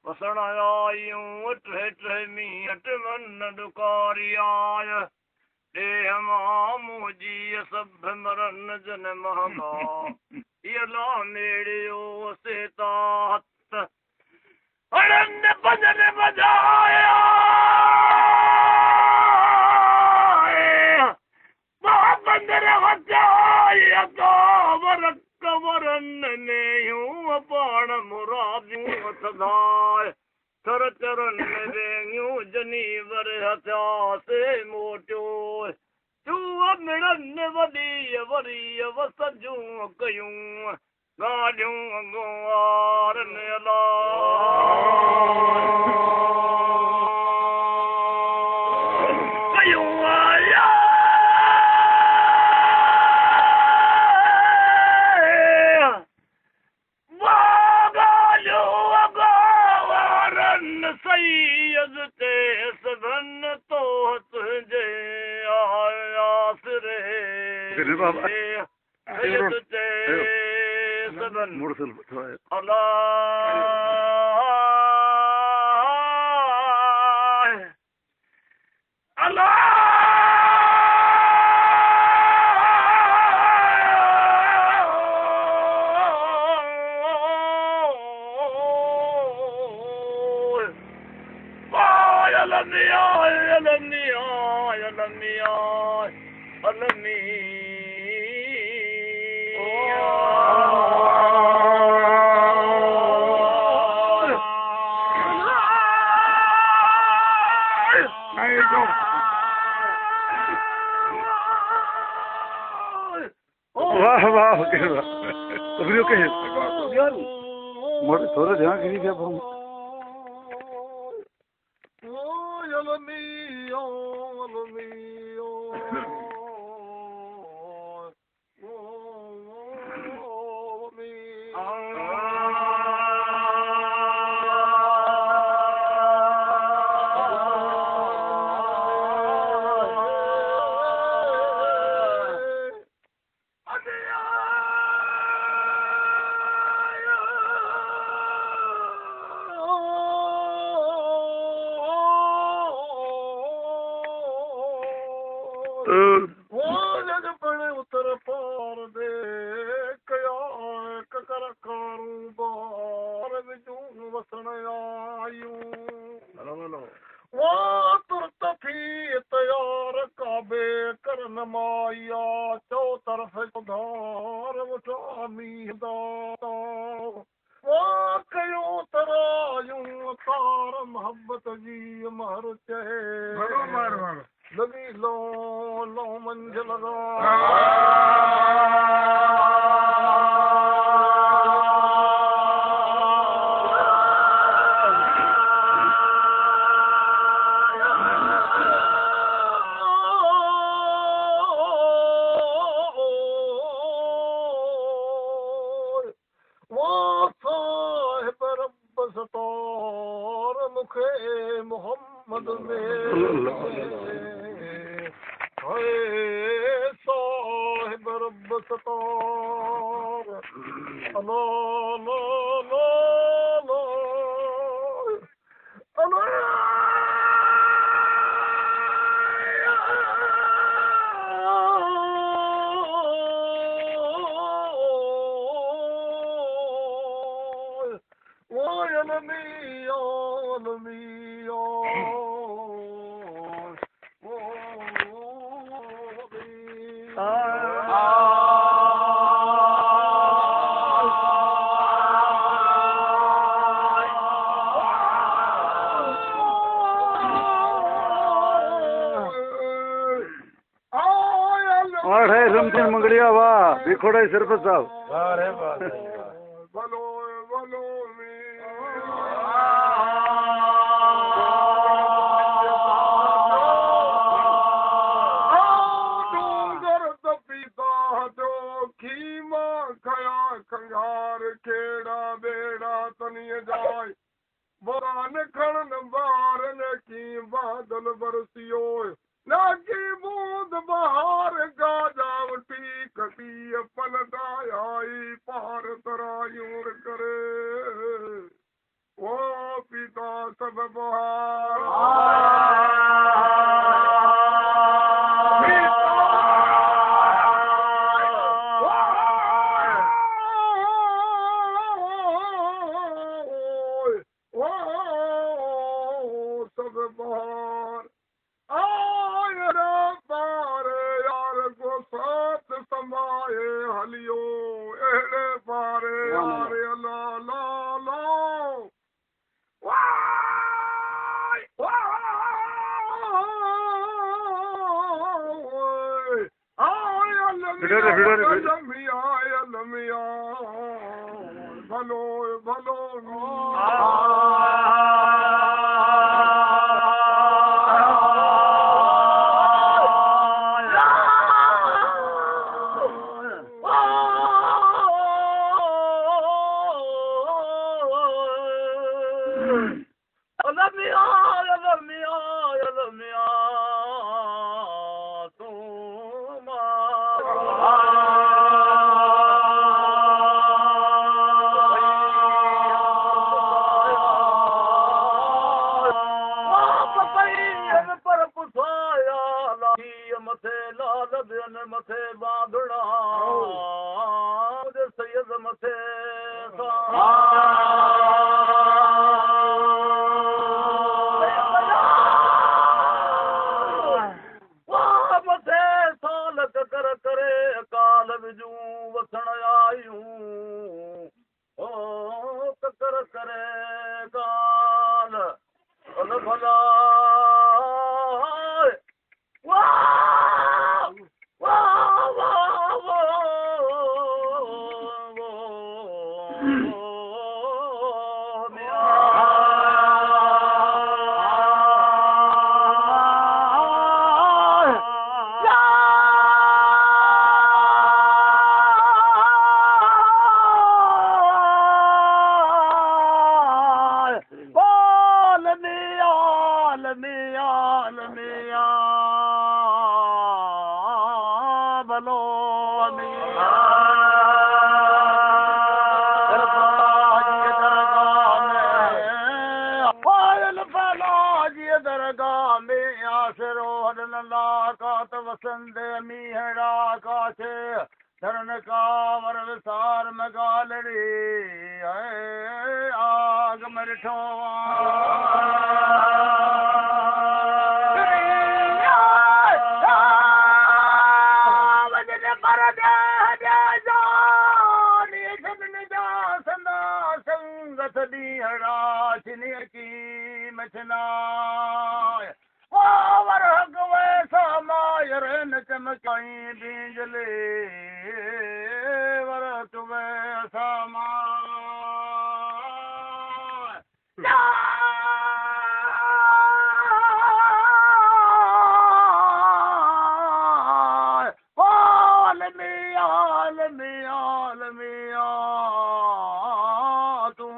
वसण आयूं टे टे मींहं मन डुकारी आय देह मां मुंहिंजी सभ मरन जन महमा इला मेड़ियो से तात हड़न भजन बजाया बंदर वजाया तो वरन ने यूं पाण मुरादियूं सदाय थर चरन वेंगियूं जनीवर हथिया से मोटियो चूअ मिड़न वॾी वरी वसजूं कयूं गाॾियूं गुआरन अला कयूं आया सैयद ते सदन तो तुझे आयास रे सैयद ते सदन अल्लाह अल्लाह वाह वाह थोड़ा ध्यान करिए उत्तर पार दे कया ककर कारूं बार विचूं वसण आयूं वाह तुरत थी तयार काबे करन माया चौ तरफ धार वठा मींहं दा वाह कयो तरायूं तार मोहब्बत जी महर चए लगी लो लो मंझ लगा वो साहिब रब सतार मुखे मोहम्मद में साहिब रब सतार अल्लाह रमजीन मंगड़िया वाह बिखोड़ा सिर्फ साहब खीमा जाए बान खड़न बारन की बादल बरसियो ना की बूंद बहार गाजावटी कटी पलटाई पार तरायूर करे वो पिता सब बहार सब बहार आयरा पार यार को साथ समाए हलियो एड़े पारे यार ला ला ला वाय वाय आय लमिया भलो भलो मथे बांधना सैयद मथे मथे सालक कर करे काल बिजू वसण आयूं ओ कर करे काल भला वसंत मीहड़ा काछे धरन कावर विसार मगालड़ी आग मरिठो संगत ॾीहड़ा चिनी की मछना पावर हक वैसा मायर न चमकाई बीजले वर तुवे सामा तू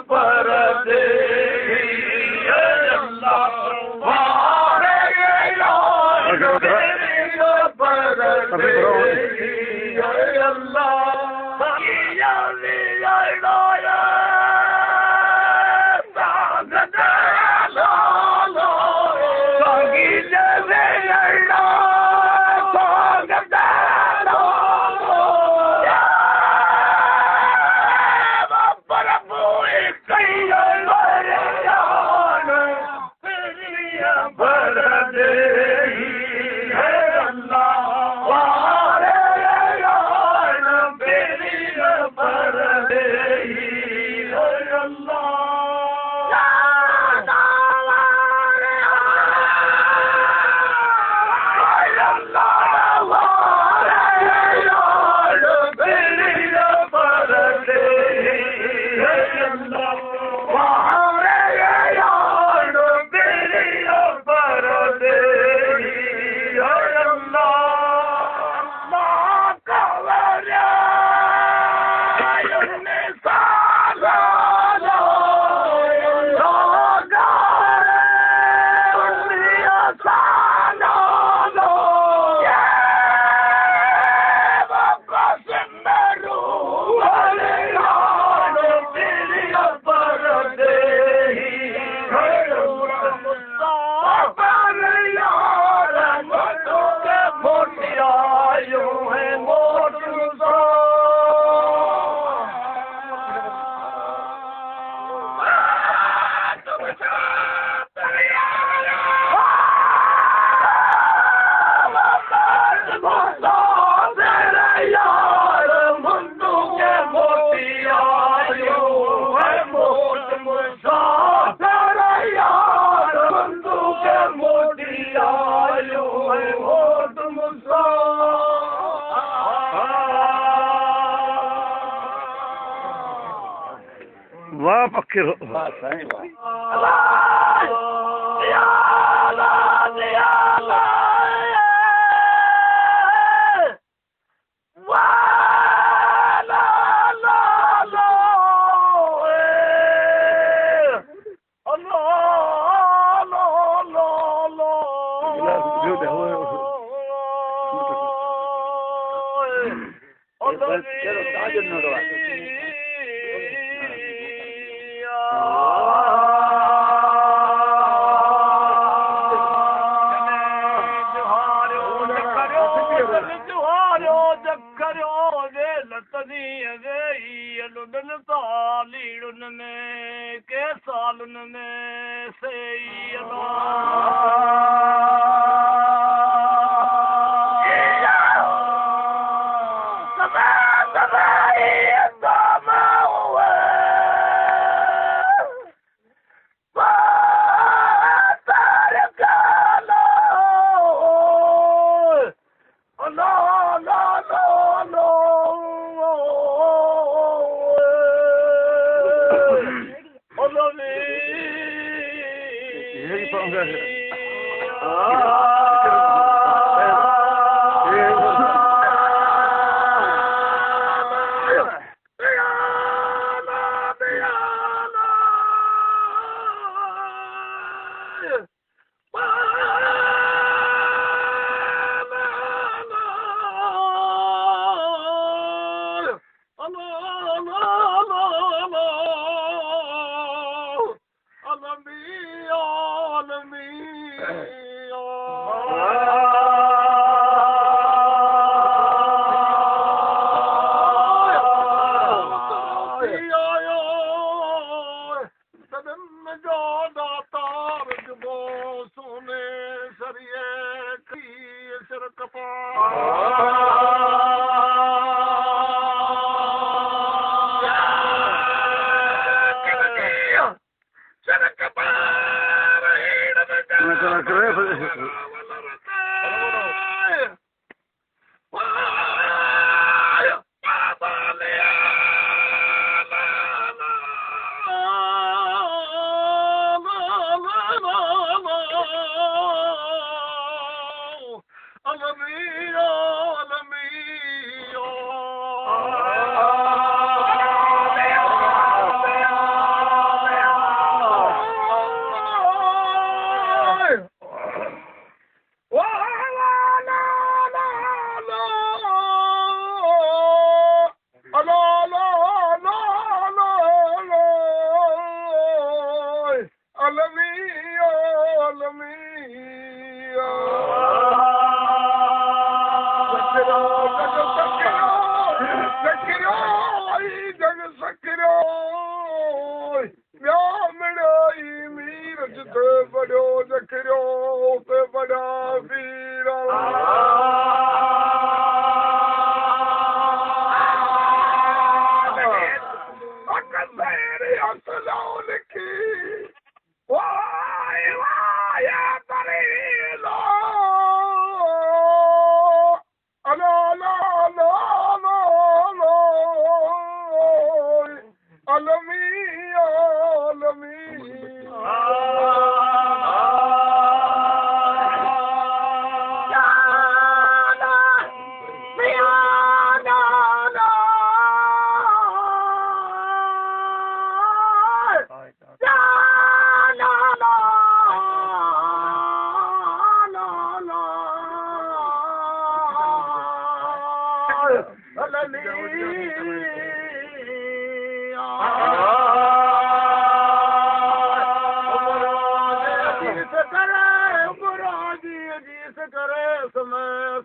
पर दे है अल्लाह वारे यार मेरी पर दे है अल्लाह वाह पक्के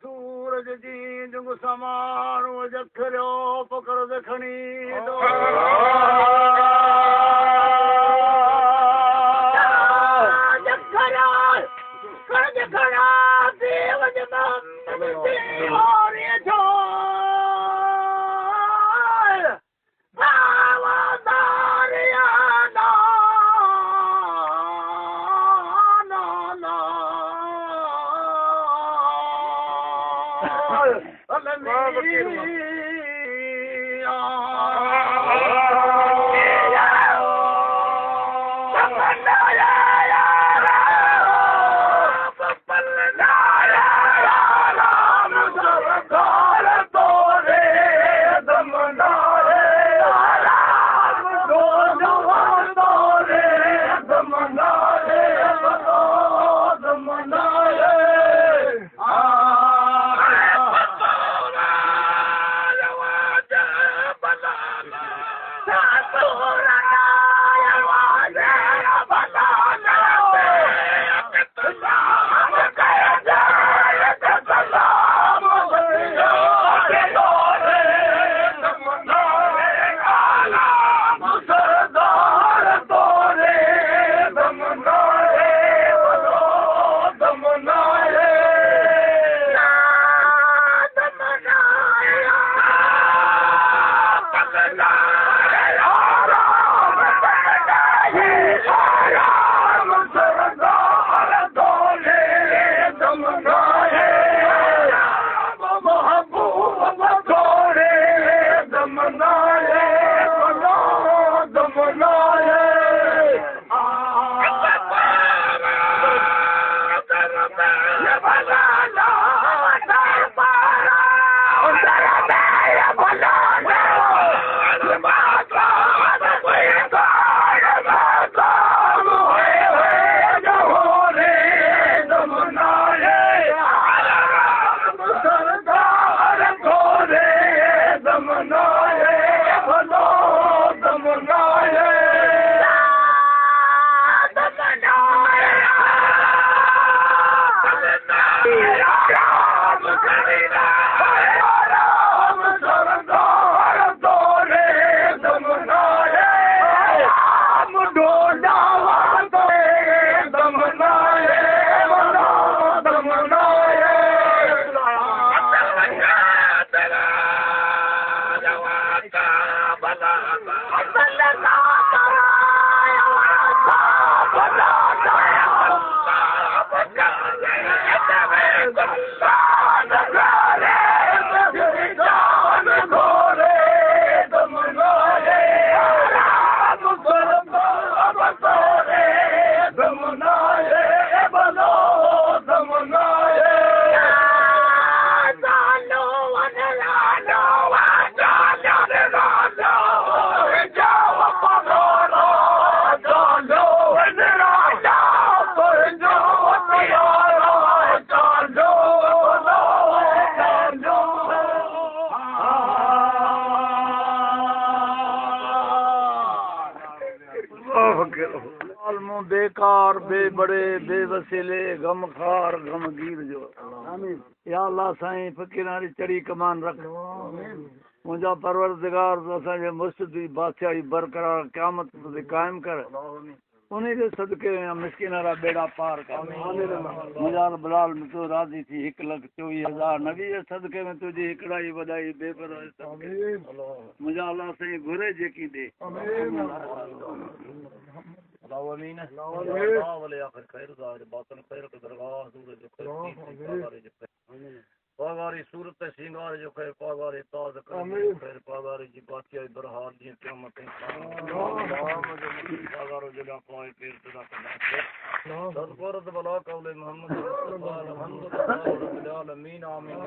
सूरज जी जुग समान जखरियो पकड़ देखणी बेकार बेबड़े बेवसीले गमखार गमगीर जो या अल्लाह साईं फ़कीरानी चढ़ी कमान रख मुंहिंजा परवरदिगार असांजे मुर्शिद जी बादशाही बरक़रार क़यामत ते क़ाइम कर उन्हीं के सदके मिस्किन रा बेड़ा पार कर मजाल बलाल में तो राजी थी 1,24,000 नबी जे सदके में तुझी हिकड़ाई वदाई बेपरवाह सदके मजाला से घुरे जेकी दे आमीन वाले आखिर खैर ज़ाहिर बातन खैर के दरगाह सूरज जो खैर पागारी सूरत सिंगार जो खैर पागारी ताज खैर पागारी जी बातिया बरहाल जी क़यामत पागारो जगह पाए पीर सदा सदपुरत बला कौले मोहम्मद मुस्तफा अल्हम्दुलिल्लाह रब्बिल आलमीन आमीन